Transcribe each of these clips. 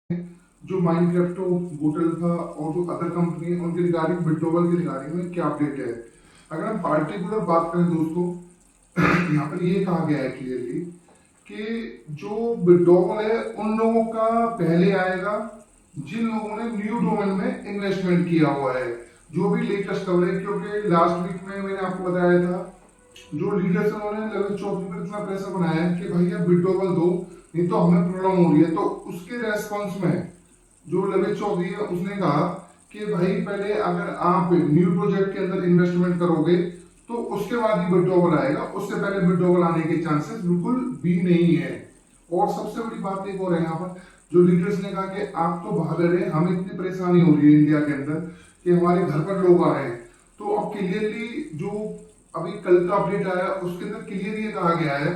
जो Minecraft hotel था और जो अदर कंपनी है उनके रिगार्डिंग बिटोबल के रिगार्डिंग में क्या अपडेट है। अगर हम पार्टिकुलर बात करें दोस्तों, यहाँ पर ये कहा गया है क्लियरली कि जो बिटोबल है उन लोगों का पहले आएगा जिन लोगों ने न्यू डोमेन में इन्वेस्टमेंट किया हुआ है। जो भी लेटेस्ट खबर है, क्योंकि लास्ट वीक में मैंने आपको बताया था जो लीडर्स उन्होंने लेवल 24 पर इतना प्रेशर बनाया है कि भैया बिटोबल दो, नहीं तो हमें प्रॉब्लम हो रही है। तो उसके रेस्पॉन्स में जो ललित चौधरी है उसने कहा कि भाई पहले अगर आप न्यू प्रोजेक्ट के अंदर इन्वेस्टमेंट करोगे तो उसके बाद ही विड्रॉवल आएगा, उससे पहले विड्रॉवल आने के चांसेस बिल्कुल भी नहीं है। और सबसे बड़ी बात एक और है यहाँ पर, जो लीडर्स ने कहा कि आप तो भाग रहे, हमें इतनी परेशानी हो रही है इंडिया के अंदर कि हमारे घर पर लोग आ रहे हैं। तो अब क्लियरली जो अभी कल का अपडेट आया उसके अंदर क्लियर ये कहा गया है,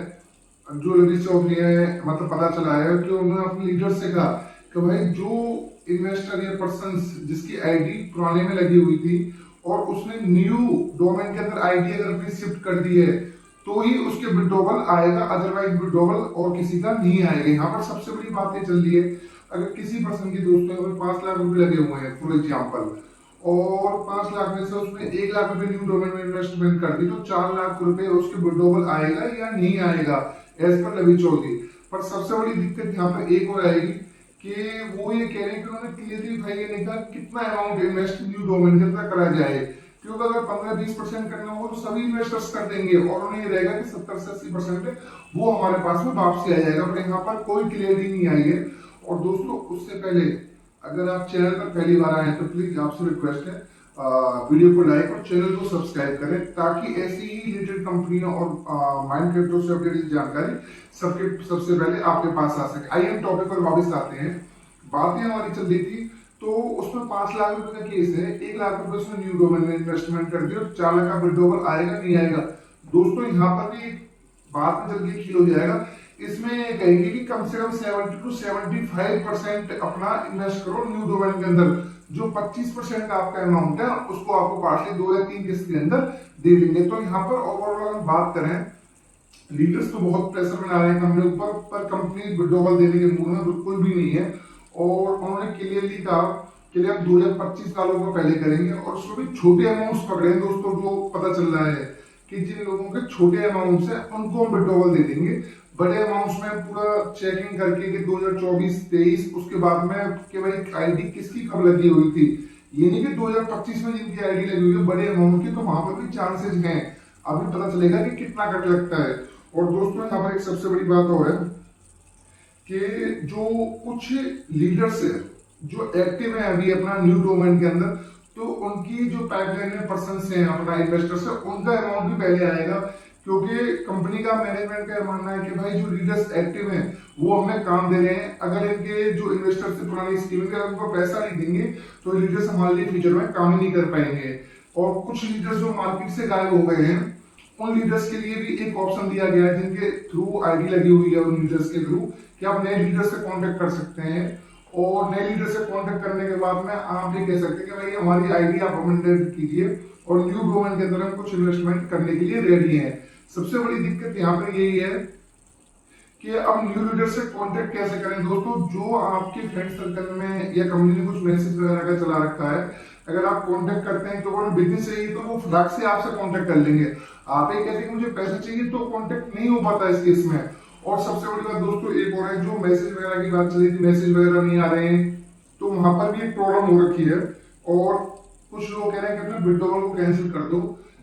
जो ललित चौधरी है मतलब पता चला है कि उन्होंने अपने लीडर से कहा कि भाई जो इन्वेस्टर या पर्सन जिसकी आईडी पुराने में लगी हुई थी और उसने न्यू डोमेन के अंदर आईडी अगर अपनी शिफ्ट कर दी है तो ही उसके विड्रॉवल आएगा, अदरवाइज विड्रॉवल और किसी का नहीं आएगा। यहाँ पर सबसे बड़ी बात ये चल रही है, अगर किसी पर्सन की दोस्तों में 5 लाख रुपए लगे हुए हैं फॉर एग्जाम्पल, और 5 लाख में से उसने 1 लाख रुपए न्यू डोमेन में इन्वेस्टमेंट कर दी, तो 4 लाख रुपए उसके विड्रॉवल आएगा या नहीं आएगा एज पर लवी चौधरी। पर सबसे बड़ी दिक्कत यहाँ पर एक और आएगी कि वो ये कह रहे हैं कि उन्होंने क्लियरली भाई ये नहीं कहा कितना अमाउंट इन्वेस्ट न्यू डोमेन के अंदर करा जाए, क्योंकि अगर 15-20% करना होगा तो सभी इन्वेस्टर्स कर देंगे और उन्हें ये रहेगा कि 70 से 80% वो हमारे पास में वापसी आ जाएगा। बट यहाँ पर कोई क्लियरिटी नहीं आई है। और दोस्तों उससे पहले अगर आप चैनल पर पहली बार आए तो प्लीज आपसे रिक्वेस्ट है वीडियो को लाइक और चैनल को सब्सक्राइब करें, ताकि ऐसी ही रिलेटेड कंपनियों और माइंड क्रिप्टो से अपडेटेड जानकारी सबसे पहले आपके पास आ सके। आइए हम टॉपिक पर वापस आते हैं। बातें हमारी चल रही थी तो उसमें 5 लाख रुपए का केस है, 1 लाख रुपए उसने न्यू डोमेन में इन्वेस्टमेंट कर दिया और 4 लाख का विड्रॉवल आएगा नहीं आएगा। दोस्तों यहाँ पर भी बात में जल्दी क्लियर हो जाएगा। इसमें कहेंगे कि कम से कम 70 से 75% अपना इन्वेस्ट करो न्यू डोमेन के अंदर। जो 25% आपका अमाउंट है उसको आपको पार्टली 2 या 3 किस्त के अंदर दे देंगे। तो यहाँ पर ओवरऑल हम बात करें, लीडर्स तो बहुत प्रेशर बना रहे हैं कंपनी ऊपर, पर कंपनी विड्रॉवल देने के मूड में बिल्कुल भी नहीं है। और उन्होंने क्लियरली कहा कि हम 2025 सालों को पहले करेंगे और उसमें भी छोटे अमाउंट्स पकड़े हैं दोस्तों। जो पता चल रहा है कि जिन लोगों के छोटे अमाउंट्स हैं उनको हम विड्रॉवल दे देंगे, बड़े अमाउंट्स में पूरा चेकिंग करके कि 2024-23 उसके बाद में कि भाई आईडी किसकी कब लगी हुई थी। ये नहीं कि 2025 में जिनकी आईडी लगी हुई है बड़े अमाउंट की, तो वहां पर भी चांसेस हैं। अभी पता चलेगा कि कितना कट लगता है। और दोस्तों यहाँ पर एक सबसे बड़ी बात और है कि जो कुछ लीडर्स है जो एक्टिव है अभी अपना न्यू डोमेन के अंदर, तो उनकी जो पाइपलाइन में पर्सन है अपना इन्वेस्टर्स है उनका अमाउंट भी पहले आएगा। क्योंकि कंपनी का मैनेजमेंट का मानना है कि भाई जो लीडर्स एक्टिव हैं वो हमें काम दे रहे हैं, अगर इनके जो इन्वेस्टर्स से पुरानी स्कीम है उनको पैसा नहीं देंगे तो लीडर्स हमारे लिए फ्यूचर में काम ही नहीं कर पाएंगे। और कुछ लीडर्स जो मार्केट से गायब हो गए हैं उन लीडर्स के लिए भी एक ऑप्शन दिया गया है, जिनके थ्रू आईडी लगी हुई है उन लीडर्स के थ्रू, कि आप नए लीडर से कांटेक्ट कर सकते हैं। और नए लीडर से कांटेक्ट करने के बाद में आप ये कह सकते हैं कि भाई हमारी आईडी आप अपडेट कीजिए और न्यू डोमेन के अंदर हम कुछ इन्वेस्टमेंट करने के लिए रेडी हैं। सबसे बड़ी दिक्कत यहाँ पर यही है कि अब न्यू लीडर से कांटेक्ट कैसे करें दोस्तों। जो आपके फ्रेंड सर्कल में या कंपनी ने कुछ मैसेज वगैरह का चला रखा है, अगर आप कांटेक्ट करते हैं तो वो बिजनेस चाहिए तो वो फटाक से आपसे कांटेक्ट कर लेंगे। आप ये कहते हैं कि मुझे पैसे चाहिए तो कांटेक्ट नहीं हो पाता इस केस में। और सबसे बड़ी बात दोस्तों एक और है, जो मैसेज वगैरह की बात चली थी, मैसेज वगैरह नहीं आ रहे हैं तो वहां पर भी एक प्रॉब्लम हो रखी है। और कुछ लोग कह रहे हैं कि अपने विड्रॉवल को कैंसिल कर दो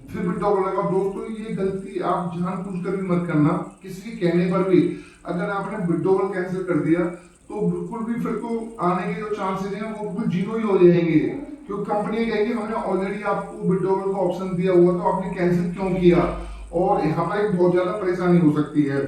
फिर विड्रॉवल लगा। दोस्तों ये गलती आप जानबूझकर भी मत करना, किसी के कहने पर भी अगर आपने विड्रॉवल कैंसिल कर दिया तो बिल्कुल भी फिर तो आने के जो चांसेस हैं वो बिल्कुल जीरो ही हो जाएंगे। क्योंकि कंपनी कहेगी हमने ऑलरेडी आपको विड्रॉवल का ऑप्शन दिया हुआ तो आपने कैंसिल क्यों किया, और यहाँ पर एक बहुत ज्यादा परेशानी हो सकती है।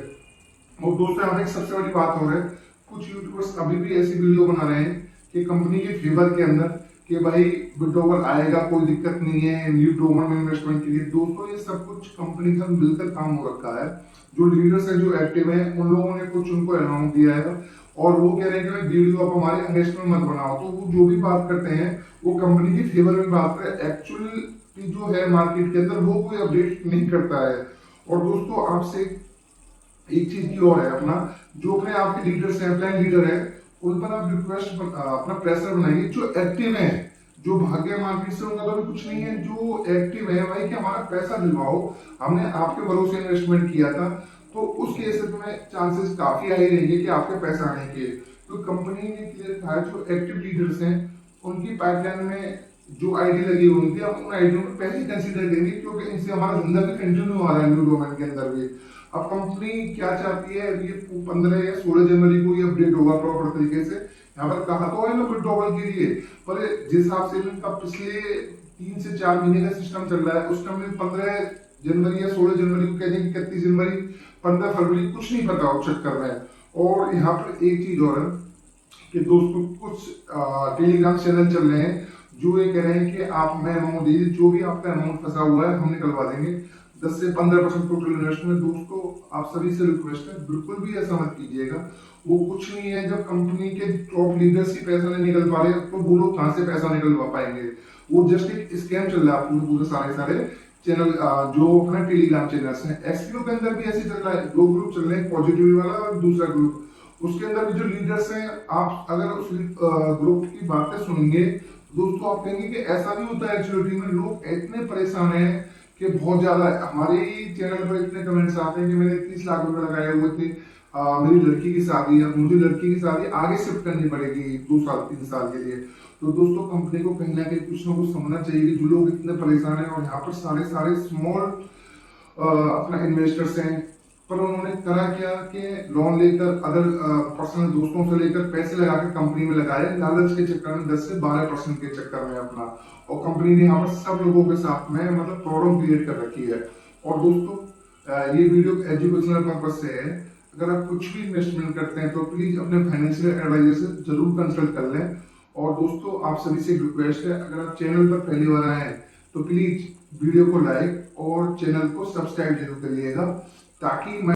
और दोस्तों यहाँ पर एक सबसे बड़ी बात हो रही है, कुछ यूट्यूबर्स अभी भी ऐसी वीडियो बना रहे हैं कि कंपनी के फेवर के अंदर कि भाई विड्रॉवल आएगा कोई दिक्कत नहीं है न्यू डोमेन में इन्वेस्टमेंट के लिए। दोस्तों ये सब कुछ कंपनी का मिलकर काम हो रखा है। जो लीडर्स है जो एक्टिव है उन लोगों ने कुछ उनको अमाउंट दिया है और वो कह रहे हैं कि भाई वीडियो आप हमारे अगेंस्ट में मत बनाओ। तो वो जो भी बात करते हैं वो कंपनी के फेवर में बात करें, एक्चुअल जो है मार्केट के अंदर वो कोई अपडेट नहीं करता है। और दोस्तों आपसे एक चीज की और है, अपना जो अपने आपके लीडर्स हैं, प्लान लीडर है, उन पर आप रिक्वेस्ट अपना प्रेशर बनाइए। जो एक्टिव है, जो भाग्य मार्केट से उनका तो भी कुछ नहीं है, जो एक्टिव है भाई कि हमारा पैसा दिलवाओ, हमने आपके भरोसे इन्वेस्टमेंट किया था, तो उस केस में चांसेस काफी हाई रहेंगे कि आपके पैसा आने के। तो कंपनी ने क्लियर कहा है जो एक्टिव लीडर्स हैं उनकी पाइपलाइन में जो आईडी लगी हुई थी, हम उन आईडियों में पहले कंसीडर करेंगे, क्योंकि इनसे हमारा धंधा भी कंटिन्यू हो रहा है न्यू डोमेन के अंदर भी। अब कंपनी क्या चाहती है, ये 15 या 16 जनवरी को ये अपडेट होगा प्रॉपर तरीके से। यहाँ पर कहा तो है ना विड्रॉवल के लिए, पर जिस हिसाब से इनका पिछले 3 से 4 महीने का सिस्टम चल रहा है, उस टाइम में 15 जनवरी या 16 जनवरी को कहते हैं, 31 जनवरी, 15 फरवरी, कुछ नहीं पता हो चक्कर में। और यहाँ पर एक चीज और है कि दोस्तों कुछ टेलीग्राम चैनल चल रहे हैं जो ये कह रहे हैं कि आप मैं अमाउंट दीजिए, जो भी आपका अमाउंट फंसा हुआ है हम निकलवा देंगे 10 से 15% टोटल इन्वेस्टमेंट। दोस्तों आप सभी से रिक्वेस्ट है, बिल्कुल भी ऐसा मत कीजिएगा। वो कुछ नहीं है, जब कंपनी के टॉप लीडर्स ही पैसा नहीं निकल पा रहे तो वो लोग कहाँ से पैसा निकलवा पाएंगे। वो जस्ट एक स्कैम चल रहा है पूरे सारे चैनल जो अपना टेलीग्राम चैनल्स हैं। एसपीओ के अंदर भी ऐसे चल रहा है, 2 ग्रुप चल रहे हैं, पॉजिटिव वाला और दूसरा ग्रुप। उसके अंदर भी जो लीडर्स हैं, आप अगर उस ग्रुप की बातें सुनेंगे दोस्तों, आप कहेंगे कि ऐसा भी होता है एक्चुअलिटी में। लोग इतने परेशान हैं कि बहुत ज्यादा। हमारे ही चैनल पर इतने कमेंट्स आते हैं कि मैंने 30 लाख रुपए लगाए हुए थे, मेरी लड़की की शादी है, मुझे लड़की की शादी आगे शिफ्ट करनी पड़ेगी 2 साल 3 साल के लिए। तो दोस्तों कंपनी को कहीं ना कहीं कुछ ना कुछ समझना चाहिए कि जो लोग इतने परेशान हैं, और यहाँ पर सारे स्मॉल अपना इन्वेस्टर्स हैं, पर उन्होंने करा क्या कि लोन लेकर अदर पर्सनल दोस्तों से लेकर पैसे लगा के कंपनी में लगाए, लालच के चक्कर में 10 से 12% के चक्कर में अपना। और कंपनी ने यहाँ पर सब लोगों के साथ में मतलब प्रॉब्लम क्रिएट कर रखी है। और दोस्तों ये वीडियो एजुकेशनल पर्पज से है। अगर आप कुछ भी इन्वेस्टमेंट करते हैं तो प्लीज अपने फाइनेंशियल एडवाइजर से जरूर कंसल्ट कर लें। और दोस्तों आप सभी से रिक्वेस्ट है, अगर आप चैनल पर पहली बार आए हैं तो प्लीज वीडियो को लाइक और चैनल को सब्सक्राइब जरूर करिएगा, ताकि मैं